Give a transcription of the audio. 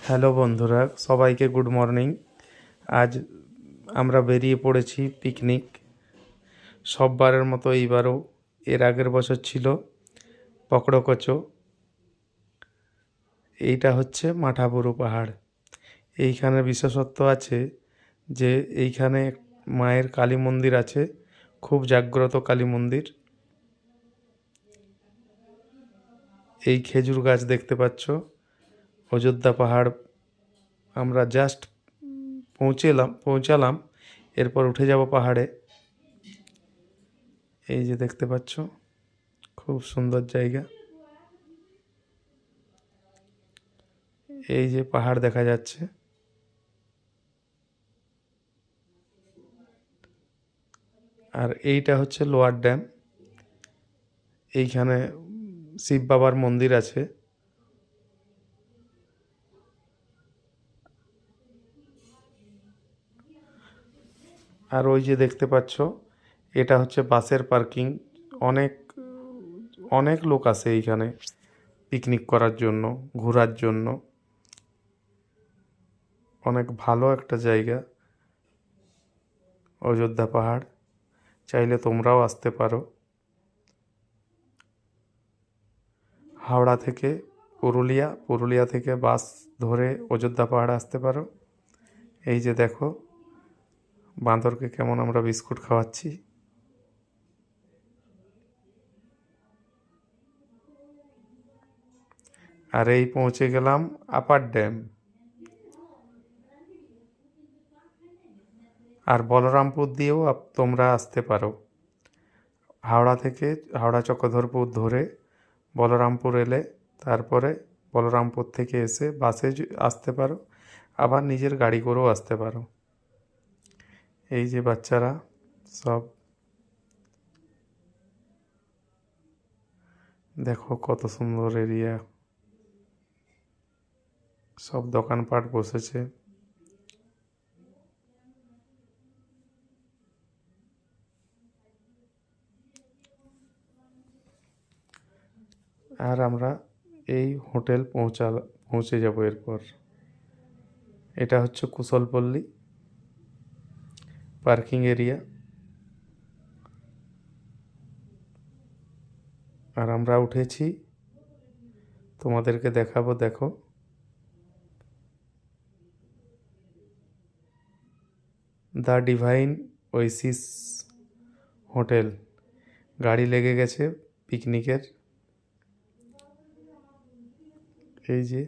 Hello বন্ধুরা, সবাইকে good morning. আজ আমরা বেরিয়ে পড়েছি পিকনিক। সববারের মতো এইবারও এর আগের বছর ছিল পকড়কচো। এইটা হচ্ছে মাঠাবুরু পাহাড়। এইখানে বিশেষত্ব আছে যে এইখানে মায়ের কালী মন্দির আছে, খুব জাগ্রত কালী মন্দির। এই খেজুর গাছ দেখতে পাচ্ছ, অযোধ্যা পাহাড়। আমরা জাস্ট পৌঁছালাম, এরপর উঠে যাব পাহাড়ে। এই যে দেখতে পাচ্ছ, খুব সুন্দর জায়গা। এই যে পাহাড় দেখা যাচ্ছে। আর এইটা হচ্ছে লোয়ার ড্যাম। এইখানে শিব বাবার মন্দির আছে। আর ওই যে দেখতে পাচ্ছ, এটা হচ্ছে বাসের পার্কিং। অনেক অনেক লোক আসে এইখানে পিকনিক করার জন্য, ঘোরার জন্য। অনেক ভালো একটা জায়গা অযোধ্যা পাহাড়। চাইলে তোমরাও আসতে পারো। হাওড়া থেকে পুরুলিয়া থেকে বাস ধরে অযোধ্যা পাহাড় আসতে পারো। এই যে দেখো, বাঁদরকে কেমন আমরা বিস্কুট খাওয়াচ্ছি। আর এই পৌঁছে গেলাম আপার ড্যাম। আর বলরামপুর দিয়েও তোমরা আসতে পারো। হাওড়া চক্রধরপুর ধরে বলরামপুর এলে তারপরে বলরামপুর থেকে এসে বাসে আসতে পারো, আবার নিজের গাড়ি করেও আসতে পারো। এই যে বাচ্চারা সব দেখো, কত সুন্দর এরিয়া। সব দোকানপাট বসেছে। আর আমরা এই হোটেল পৌঁছে যাব এরপর। এটা হচ্ছে কুশলপল্লী পার্কিং এরিয়া। আর আমরা উঠেছি, তোমাদেরকে দেখাবো। দেখো, দ্য ডিভাইন ওয়েসিস হোটেল। গাড়ি লেগে গেছে পিকনিকের। এই যে